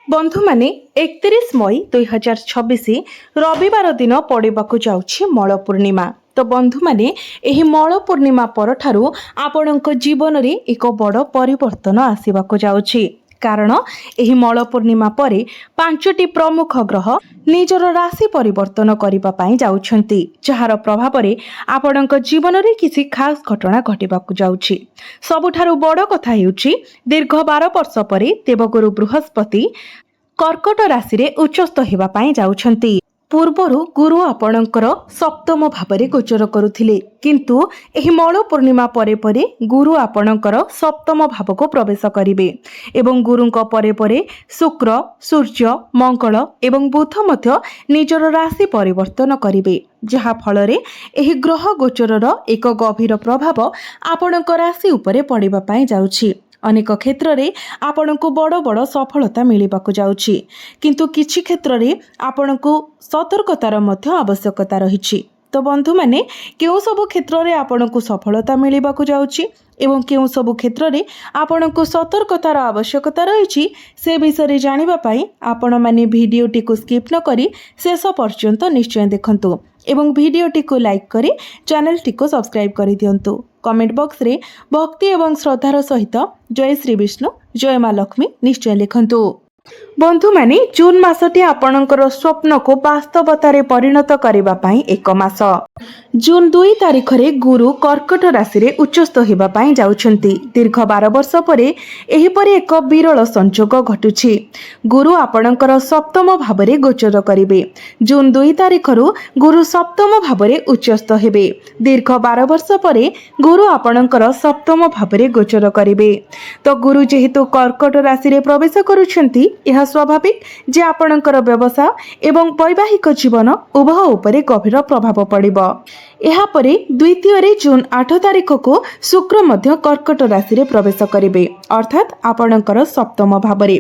बंधु माने 31 मई 2026 रविवार दिन पड़ाकू जाउछि मल पूर्णिमा। तो बंधु माने एही मल पूर्णिमा परठारु आपणक जीवन रे एक बड़ परिवर्तन आसीबाकू जाउछि। कारण एही मल पूर्णिमा परे 5टी प्रमुख ग्रह निजर राशि परिवर्तन करिबा पई जाउछंती, जहार प्रभाव रे आपणक जीवन रे किसी खास घटना घटिबाकू जाउछि। सबुठारु बड़ कथा हेउछि दीर्घ 12 वर्ष परे देवगुरु बृहस्पति कर्कट राशि रे उच्चस्थ हेबा पई जाउछंती। पूर्वरु गुरु आपणकर सप्तम भावरे गोचर करुथिले, किंतु एही मल पूर्णिमा परे परे गुरु आपणकर सप्तम भाव को प्रवेश करिवे एवं गुरुंक परे परे शुक्र, सूर्य, मंगल एवं बुध मध्य निजर राशि परिवर्तन करिवे, जहा फलरे एही ग्रह गोचरर एक गभीर प्रभाव आपणक राशि उपरे पड़िबा पई जाउछि। अनेक क्षेत्र रे आपणको बड़ बड़ सफलता मिलिबाकू जाउछि, किंतु किछि क्षेत्र रे आपणको सतर्कतार मध्य आवश्यकता रहिछि। तो बंधु माने केउ सब क्षेत्र रे आपणको सफलता मिलिबाकू जाउछि एवं केउ सब क्षेत्र रे आपणको सतर्कतार आवश्यकता रहिछि, से विषय रे जानिबा पई आपण माने भिडियोटी को स्किप न करी शेष पर्यंत निश्चय देखंतु एवं भिडियोटी को लाइक करी चैनल टी को सब्सक्राइब करि दियंतु। कमेंट बॉक्स रे भक्ति एवं श्रद्धार सहित जय श्री विष्णु, जय माँ लक्ष्मी निश्चय लिखंतु। बंधु माने जून मासटी आपणकर स्वप्न को वास्तवतारे परिणत करिबा पई एक मास। जून 2 तारिख रे गुरु कर्कट राशि रे उच्चस्थ हेबा पई जाउछंती। दीर्घ 12 वर्ष परे एही परे एक विरल संयोग घटुछि। गुरु आपणकर सप्तम भावरे गोचर करिवे। जून 2 तारिख रु गुरु सप्तम भावरे उच्चस्थ हेबे। दीर्घ 12 वर्ष परे गुरु आपणकर सप्तम भावरे गोचर करिवे। तो गुरु जेहेतु कर्कट राशि रे प्रवेश करूछंती, यह स्वाभाविक जे आपणकर व्यवसाय एवं वैवाहिक जीवन उभय उपरे गभीर प्रभाव पड़िबो। एहा परे द्वितीय रे जून 8 तारिख को शुक्र मध्य कर्कट राशि रे प्रवेश करिवे, अर्थात आपणकर सप्तम भावरे।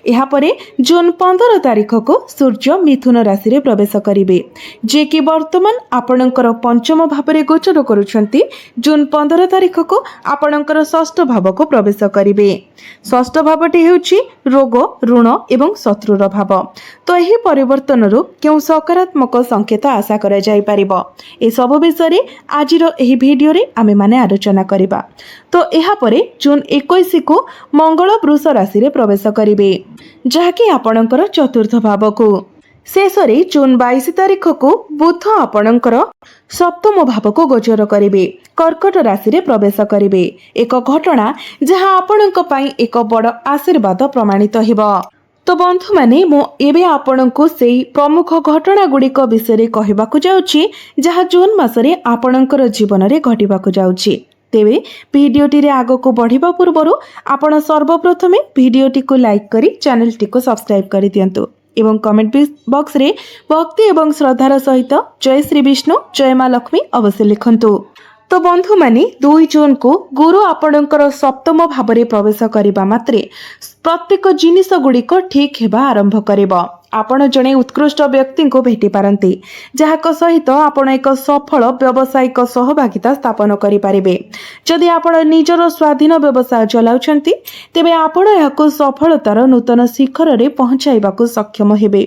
एहा परे जून 15 तारिख को सूर्य मिथुन राशि रे प्रवेश करिवे, जे कि वर्तमान आपणकर पंचम भावरे गोचर करूछंती। जून 15 तारिख को आपणकर षष्ठ भाव को प्रवेश करिवे। षष्ठ भावटी हेउछि रोग, ऋण एवं शत्रुर भाव। तो एही परिवर्तन रु केउ सकारात्मक संकेत आशा करा जाय परिबो, ए सब विषय रे आजिर एही भिडियो रे आमे माने आलोचना करिबा। तो एहा परे जून 21 को मंगल वृष राशि रे प्रवेश करिवे, जहाकि आपणकर चतुर्थ भाव को। शेषरे जून 22 तारिख को बुध आपणकर सप्तम भाव को गोचर करिवे, कर्कट राशि रे प्रवेश करिवे। एक घटना जहा आपणक पई एक बड़ आशीर्वाद प्रमाणित हेबो। तो बंधु माने मो एबे आपणको सेही प्रमुख घटना गुड़िक विषय कहबाकू जाउछि, जहा जून मासरे आपणकर जीवन रे घटिबाकू जाउछि। तेबे भिडियोटी रे आगको बढ़िबा पूर्वरु आपण सर्वप्रथमे भिडियोटी को लाइक करी चैनल टी को सब्सक्राइब करि दियंतु एवं कमेंट बॉक्स रे भक्ति एवं श्रद्धार सहित जय श्री विष्णु, जय माँ लक्ष्मी अवश्य लिखंतु। तो बंधु माने 2 जून को गुरु आपणकर सप्तम भावरे प्रवेश करिबा मात्रे प्रत्येक जिनिस गुड़िक ठीक हेबा आरंभ करिबो। आपण जणे उत्कृष्ट व्यक्ति को भेटी पारंती, जहाक सहित आपण एक सफल व्यावसायिक सहभागिता स्थापन करि पारिबे। जदि आपण निजर स्वाधीन व्यवसाय चलाउछंती, तेबे आपण याको सफलतार नूतन शिखर रे पहुंचाइबाकू सक्षम हेबे।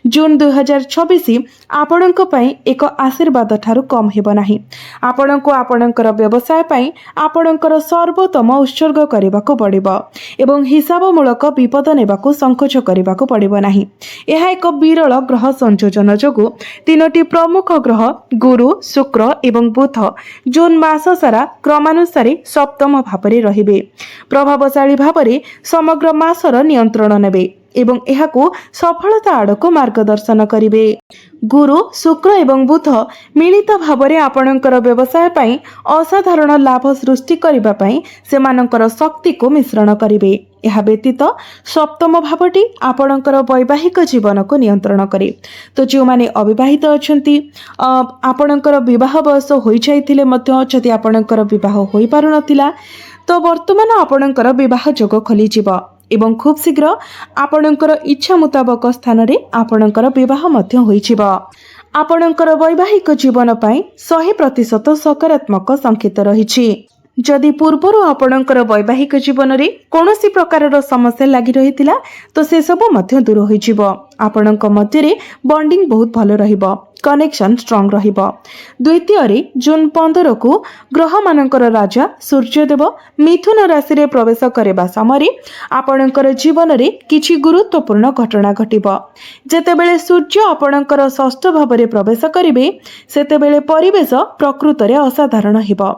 जून 2026 आपणक पई एक आशीर्वाद ठारू कम हेबो नाही। आपणको आपणकर व्यवसाय पई आपणकर सर्वोत्तम उत्सर्ग करिबाकू पड़िबो एवं हिसाबमूलक विपद नेबाकू संकोच करिबाकू पड़िबो नाही। यह एक विरल ग्रह संयोजन जोगु 3टी प्रमुख ग्रह गुरु, शुक्र एवं बुध जून मास सारा क्रमानुसार सप्तम भावरे रहिबे। प्रभावशाली भावरे समग्र मासर नियंत्रण नेबे एवं एहाकू सफलता आड़को मार्गदर्शन करिवे। गुरु, शुक्र एवं बुध मिलित भावरे आपणकर व्यवसाय पई असाधारण लाभ सृष्टि करिबा पई सेमानकर शक्ति को मिश्रण करिवे। यह व्यतीत सप्तम भावटी आपणकर वैवाहिक जीवन को नियंत्रण करे। तो जो माने अविवाहित अछंती, आपणकर विवाह बयस होई जाइथिले मध्य जदि आपणकर विवाह होई पारु नथिला, तो वर्तमान आपणकर विवाह योग खोली जिवो एवं खूब शीघ्र आपणकर इच्छा मुताबक स्थान रे आपणकर विवाह मध्य होई जिवो। आपणकर वैवाहिक जीवन पई 100% सकारात्मक संकेत रहिछि। जदि पूर्वर आपणकर वैवाहिक जीवन में कौन प्रकार समस्या लगी रही तो से सब दूर हो आपणक मध्य बॉन्डिंग बहुत भल रहिबो कनेक्शन स्ट्रांग रहिबो। द्वितीय जून 15 को ग्रह मानकर राजा सूर्यदेव मिथुन राशि रे प्रवेश करबा समय आपणकर जीवन में किछि गुरुत्वपूर्ण घटना घटिबो। जेतेबेले सूर्य आपणकर षष्ठ भाव में प्रवेश करिवे सेतेबेले परिवेश प्रकृत रे असाधारण हेबो।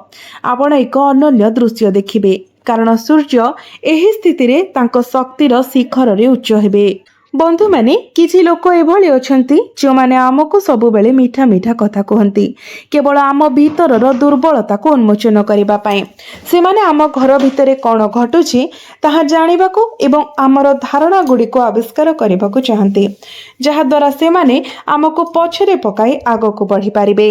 आपण एक अनन्य दृश्य देखिबे कारण सूर्य एही स्थिति रे तांको शक्तिर शिखर रे उच्च हेबे। बंधु माने किछि लोक एभली अछंती जो माने आमको सब बेले मीठा मीठा कथा कहंती केवल आम भीतरर दुर्बलता को उन्मोचन करिबा पई। से माने आम घर भितरे कोन घटुछि ताहा जानिबाको एवं आमर धारणा गुडी को आविष्कार करिबाको चाहंती जहा द्वारा से माने आमको पछरे पकाई आगो को बढ़ी पारिबे।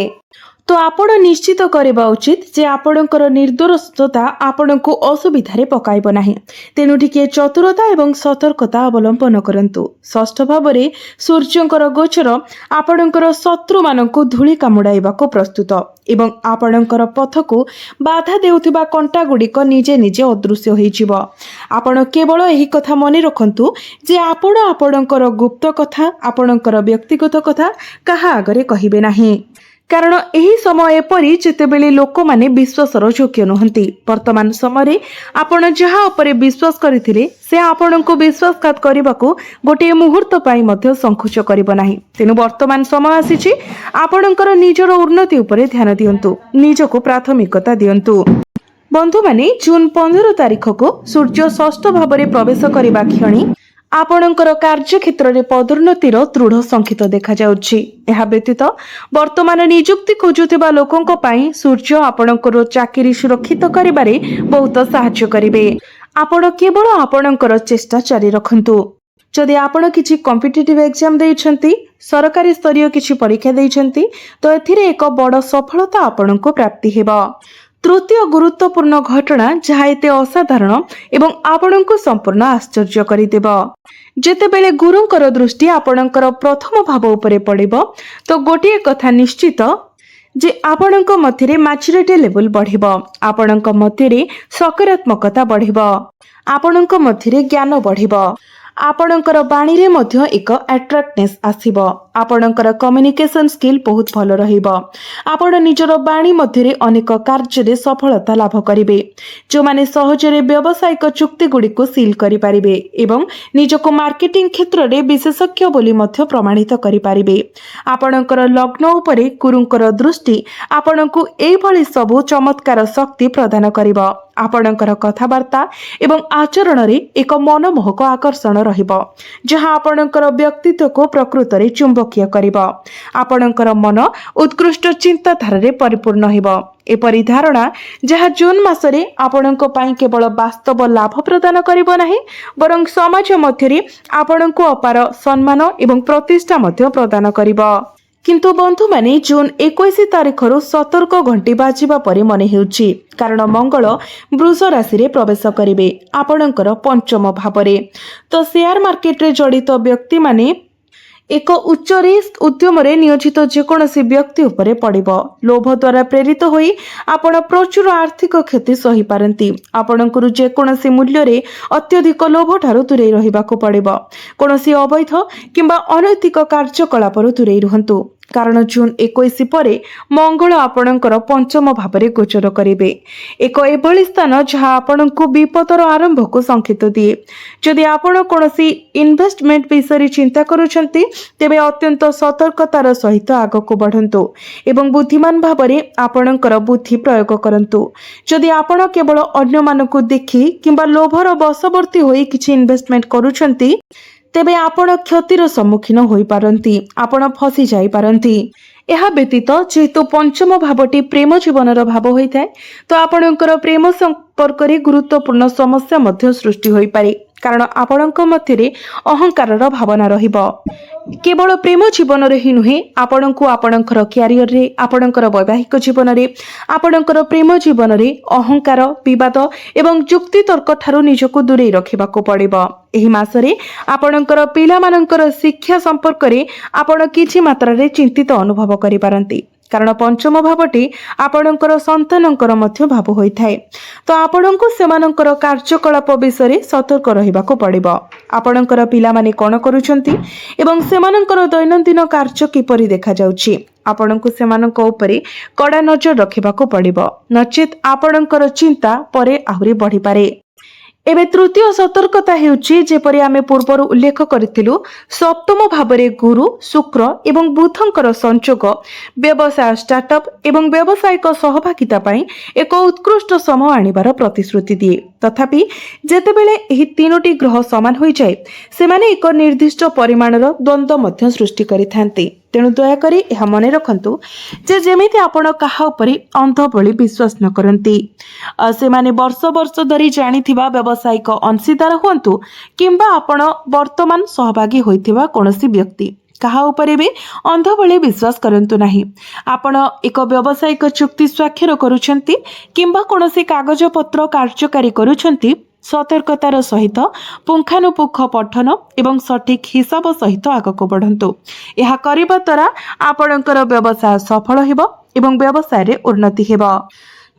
तो आपण निश्चित करबा उचित जे आपणकर निर्दोषता आपणको असुविधारे पकाइब नाही। तेनु टिके चतुरता एवं सतर्कता अवलंबन करंतु। षष्ठ भावरे सूर्यंकर गोचर आपणकर शत्रु मानकु धूଳି कामुडाइबाको प्रस्तुत एवं आपणकर पथको बाधा देउथिबा कंटा गुडिक निजे निजे अदृश्य होइजिबो। आपण केवल एही कथा मने रखंतु जे आपण आपणकर गुप्त कथा आपणकर व्यक्तिगत कथा काहा आगरे कहिबे नाही कारण एही समय एपरी जेतेबेले लोक माने विश्वासर योग्य नुहंती। वर्तमान समय आपण जहा उपरे विश्वास करथिले से आपणको विश्वासघात करबाको गोटे मुहूर्त पाई मध्य संकोच करिब नाही। तेनु वर्तमान समय आसीछि आपणकर निजर उन्नति उपरे ध्यान दियंतु निजको प्राथमिकता दियंतु। बंधु माने जून 15 तारिख को सूर्य षष्ठ भाव में प्रवेश करबा क्षणी आपणकर कार्य क्षेत्र में पदोन्नतिर दृढ़ संकेत देखा जाउछि। एहा व्यतीत वर्तमान नियुक्ति खोजुथिबा लोकंक पई सूर्य आपणकर चाकरी सुरक्षित करिबारे बहुत सहाय्य करिवे। आपण केवल आपणकर चेष्टा जारी रखंतु। जदि आपण किछि कॉम्पिटिटिव एग्जाम देइछंती सरकारी स्तरीय किछि परीक्षा देइछंती तो एथिरे एक बड़ सफलता आपणको प्राप्ति हेबा। तृतीय गुरुत्वपूर्ण घटना जहा एते असाधारण एवं आपणको संपूर्ण आश्चर्य करिदेब। जेतेबेले गुरुंकर दृष्टि आपणकर प्रथम भाव उपरे पड़िबो तो गोटिए कथा निश्चित जे आपणक मध्यरे मैच्योरिटी लेवल बढ़िबो आपणक मध्यरे सकारात्मकता बढ़िबो आपणक मध्यरे ज्ञान बढ़िबो आपणकर बाणी रे मध्य एक अट्रैक्टनेस आसीबो आपणकर कम्युनिकेशन स्किल बहुत भल रहिबो आपण निजर बाणी मध्यरे अनेक कार्य रे सफलता लाभ करिवे जो माने सहजरे व्यावसायिक चुक्ति गुडी को सील करि पारिबे एवं निजको मार्केटिंग क्षेत्र रे विशेषज्ञ बोली मध्य प्रमाणित करि पारिबे। आपणकर लग्न उपरे गुरुंकर दृष्टि आपणको एई भली सब चमत्कार शक्ति प्रदान करिवो। आपणकर कथावार्ता एवं आचरण रे एक मनमोहक आकर्षण रहिबो जहा आपणकर व्यक्तित्व को प्रकृत रे चुंबकीय करिबो। आपणकर मन उत्कृष्ट चिंताधारा रे परिपूर्ण हेबो। एपरि धारणा जहा जून मासरे आपणको पई केवल वास्तव लाभ प्रदान करिबो नाही बरं समाज मध्यरे आपणको अपार सम्मान एवं प्रतिष्ठा मध्य प्रदान करिबो। किंतु बंधु माने जून 21 तारिख सतर्क घंटी बाजिबा परे मने हेउछि कारण मंगल वृष राशि रे प्रवेश करिवे आपणकर पंचम भाव रे। तो शेयर मार्केट रे जड़ित व्यक्ति माने एक उच्च रिस्क उद्यम रे नियोजित जेकोसी व्यक्ति उपरे पड़िबो। लोभ द्वारा प्रेरित होई आपण प्रचुर आर्थिक क्षति सही पारंती। आपणकर जेकोसी मूल्य रे अत्यधिक लोभ ठारू दूरे रहिबाको पड़िबो। कोनोसी अवैध किंबा अनैतिक कार्यकलाप दूरे रुहंतु कारण जून 21 परे मंगल आपणकर पंचम भाव में गोचर करिवे एक एभली स्थान जहाँ आपणको विपदर आरंभ को संकेत दिए। जदि आपण कोनोसी इन्वेस्टमेंट विषय चिंता करूछंती तेबे अत्यंत सतर्कतार सहित आगको बढ़ंतु एवं बुद्धिमान भाव में आपणकर बुद्धि प्रयोग करंतु। जदि आपण केवल अन्य मानकु देखि किंबा लोभर बशवर्ती होई किछि इन्वेस्टमेंट करूछंती तेबे आपण क्षतिर सम्मुखीन होई पारंती आपण फसी जाई पारंती। यह व्यतीत जेहेतु पंचम भावटी प्रेम जीवनर भाव होता है तो आपणकर प्रेम संपर्क रे गुरुत्वपूर्ण समस्या मध्य सृष्टि होई पारे कारण आपणक मध्यरे अहंकारर भावना रहिबो। केवल प्रेम जीवन रे ही नुहे आपणको आपणकर क्यारियर रे आपणकर वैवाहिक जीवन रे आपणकर प्रेम जीवन रे अहंकार विवाद एवं जुक्ति तर्क ठारू निजको दूरे रखिबाको पड़िबो। एही मासरे आपणकर पिलामानकर शिक्षा संपर्क रे आपण किछि मात्रा रे चिंतित अनुभव करि पारंती କାରଣ ପଞ୍ଚମ ଭାବଟି ଆପଣଙ୍କର ସନ୍ତାନଙ୍କର ମଧ୍ୟ ଭାବ ହୋଇଥାଏ। ତ ଆପଣଙ୍କୁ ସେମାନଙ୍କର କାର୍ଯ୍ୟକଳାପ ବିଷୟରେ ସତର୍କ ରହିବାକୁ ପଡ଼ିବ। ଆପଣଙ୍କର ପିଲାମାନେ କ'ଣ କରୁଛନ୍ତି ଏବଂ ସେମାନଙ୍କର ଦୈନନ୍ଦିନ କାର୍ଯ୍ୟ କିପରି ଦେଖାଯାଉଛି, ଆପଣଙ୍କୁ ସେମାନଙ୍କ ଉପରେ କଡ଼ା ନଜର ରଖିବାକୁ ପଡ଼ିବ, ନଚେତ୍ ଆପଣଙ୍କର ଚିନ୍ତା ପରେ ଆହୁରି ବଢ଼ିପାରେ। ଏବେ ତୃତୀୟ ସତର୍କତା ହେଉଛି, ଯେପରି ଆମେ ପୂର୍ବରୁ ଉଲ୍ଲେଖ କରିଥିଲୁ, ସପ୍ତମ ଭାବରେ ଗୁରୁ, ଶୁକ୍ର ଏବଂ ବୁଧଙ୍କର ସଂଯୋଗ ବ୍ୟବସାୟ, ଷ୍ଟାର୍ଟଅପ୍ ଏବଂ ବ୍ୟବସାୟିକ ସହଭାଗିତା ପାଇଁ ଏକ ଉତ୍କୃଷ୍ଟ ସମୟ ଆଣିବାର ପ୍ରତିଶ୍ରୁତି ଦିଏ। ତଥାପି ଯେତେବେଳେ ଏହି ତିନୋଟି ଗ୍ରହ ସମାନ ହୋଇଯାଏ, ସେମାନେ ଏକ ନିର୍ଦ୍ଦିଷ୍ଟ ପରିମାଣର ଦ୍ୱନ୍ଦ୍ୱ ମଧ୍ୟ ସୃଷ୍ଟି କରିଥାନ୍ତି। ତେଣୁ ଦୟାକରି ଏହା ମନେ ରଖନ୍ତୁ ଯେ ଯେମିତି ଆପଣ କାହା ଉପରେ ଅନ୍ଧ ଭଳି ବିଶ୍ୱାସ ନ କରନ୍ତି। ସେମାନେ ବର୍ଷ ବର୍ଷ ଧରି ଜାଣିଥିବା ବ୍ୟବସାୟିକ ଅଂଶୀଦାର ହୁଅନ୍ତୁ କିମ୍ବା ଆପଣ ବର୍ତ୍ତମାନ ସହଭାଗୀ ହୋଇଥିବା କୌଣସି ବ୍ୟକ୍ତି, କାହା ଉପରେ ବି ଅନ୍ଧ ଭଳି ବିଶ୍ୱାସ କରନ୍ତୁ ନାହିଁ। ଆପଣ ଏକ ବ୍ୟବସାୟିକ ଚୁକ୍ତି ସ୍ୱାକ୍ଷର କରୁଛନ୍ତି କିମ୍ବା କୌଣସି କାଗଜପତ୍ର କାର୍ଯ୍ୟକାରୀ କରୁଛନ୍ତି, ସତର୍କତାର ସହିତ ପୁଙ୍ଖାନୁପୁଙ୍ଖ ପଠନ ଏବଂ ସଠିକ୍ ହିସାବ ସହିତ ଆଗକୁ ବଢ଼ନ୍ତୁ। ଏହା କରିବା ଦ୍ୱାରା ଆପଣଙ୍କର ବ୍ୟବସାୟ ସଫଳ ହେବ ଏବଂ ବ୍ୟବସାୟରେ ଉନ୍ନତି ହେବ।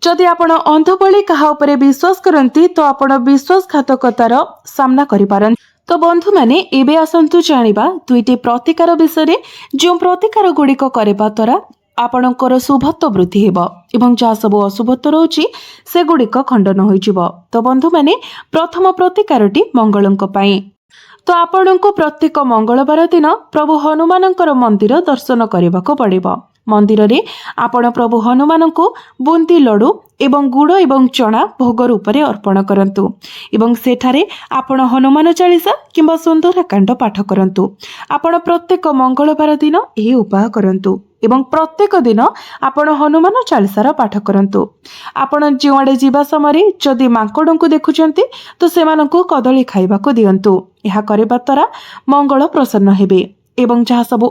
ଯଦି ଆପଣ ଅନ୍ଧ ଭଳି କାହା ଉପରେ ବିଶ୍ୱାସ କରନ୍ତି, ତ ଆପଣ ବିଶ୍ୱାସଘାତକତାର ସାମ୍ନା କରିପାରନ୍ତି। ତ ବନ୍ଧୁମାନେ, ଏବେ ଆସନ୍ତୁ ଜାଣିବା ଦୁଇଟି ପ୍ରତିକାର ବିଷୟରେ, ଯେଉଁ ପ୍ରତିକାର ଗୁଡ଼ିକ କରିବା ଦ୍ୱାରା ଆପଣଙ୍କର ଶୁଭତ୍ୱ ବୃଦ୍ଧି ହେବ ଏବଂ ଯାହା ସବୁ ଅଶୁଭତ୍ୱ ରହୁଛି ସେଗୁଡ଼ିକ ଖଣ୍ଡନ ହୋଇଯିବ। ତ ବନ୍ଧୁମାନେ, ପ୍ରଥମ ପ୍ରତିକାରଟି ମଙ୍ଗଳଙ୍କ ପାଇଁ। ତ ଆପଣଙ୍କୁ ପ୍ରତ୍ୟେକ ମଙ୍ଗଳବାର ଦିନ ପ୍ରଭୁ ହନୁମାନଙ୍କର ମନ୍ଦିର ଦର୍ଶନ କରିବାକୁ ପଡ଼ିବ। ମନ୍ଦିରରେ ଆପଣ ପ୍ରଭୁ ହନୁମାନଙ୍କୁ ବୁନ୍ଦି ଲଡୁ ଏବଂ ଗୁଡ଼ ଏବଂ ଚଣା ଭୋଗ ରୂପରେ ଅର୍ପଣ କରନ୍ତୁ ଏବଂ ସେଠାରେ ଆପଣ ହନୁମାନ ଚାଳିଶା କିମ୍ବା ସୁନ୍ଦରକାଣ୍ଡ ପାଠ କରନ୍ତୁ। ଆପଣ ପ୍ରତ୍ୟେକ ମଙ୍ଗଳବାର ଦିନ ଏହି ଉପାୟ କରନ୍ତୁ ଏବଂ ପ୍ରତ୍ୟେକ ଦିନ ଆପଣ ହନୁମାନ ଚାଳିଶାର ପାଠ କରନ୍ତୁ। ଆପଣ ଯେଉଁଆଡ଼େ ଯିବା ସମୟରେ ଯଦି ମାଙ୍କଡ଼ଙ୍କୁ ଦେଖୁଛନ୍ତି, ତ ସେମାନଙ୍କୁ କଦଳୀ ଖାଇବାକୁ ଦିଅନ୍ତୁ। ଏହା କରିବା ଦ୍ୱାରା ମଙ୍ଗଳ ପ୍ରସନ୍ନ ହେବେ ଏବଂ ଯାହା ସବୁ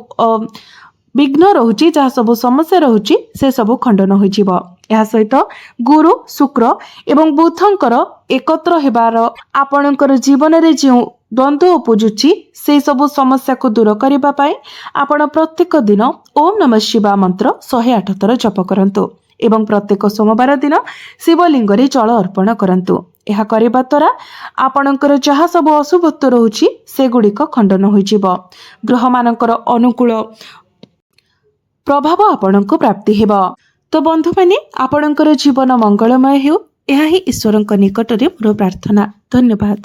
ବିଘ୍ନ ରହୁଛି, ଯାହା ସବୁ ସମସ୍ୟା ରହୁଛି, ସେସବୁ ଖଣ୍ଡନ ହୋଇଯିବ। ଏହା ସହିତ ଗୁରୁ, ଶୁକ୍ର ଏବଂ ବୁଧଙ୍କର ଏକତ୍ର ହେବାର ଆପଣଙ୍କର ଜୀବନରେ ଯେଉଁ ଦ୍ୱନ୍ଦ୍ୱ ଉପୁଜୁଛି, ସେସବୁ ସମସ୍ୟାକୁ ଦୂର କରିବା ପାଇଁ ଆପଣ ପ୍ରତ୍ୟେକ ଦିନ ଓମ୍ ନମଃ ଶିବାୟ ମନ୍ତ୍ର 108 ଥର ଜପ କରନ୍ତୁ ଏବଂ ପ୍ରତ୍ୟେକ ସୋମବାର ଦିନ ଶିବଲିଙ୍ଗରେ ଜଳ ଅର୍ପଣ କରନ୍ତୁ। ଏହା କରିବା ଦ୍ୱାରା ଆପଣଙ୍କର ଯାହା ସବୁ ଅଶୁଭତ୍ୱ ରହୁଛି ସେଗୁଡ଼ିକ ଖଣ୍ଡନ ହୋଇଯିବ। ଗ୍ରହମାନଙ୍କର ଅନୁକୂଳ ପ୍ରଭାବ ଆପଣଙ୍କୁ ପ୍ରାପ୍ତି ହେବ। ତ ବନ୍ଧୁମାନେ, ଆପଣଙ୍କର ଜୀବନ ମଙ୍ଗଳମୟ ହେଉ, ଏହା ହିଁ ଈଶ୍ୱରଙ୍କ ନିକଟରେ ମୋର ପ୍ରାର୍ଥନା। ଧନ୍ୟବାଦ।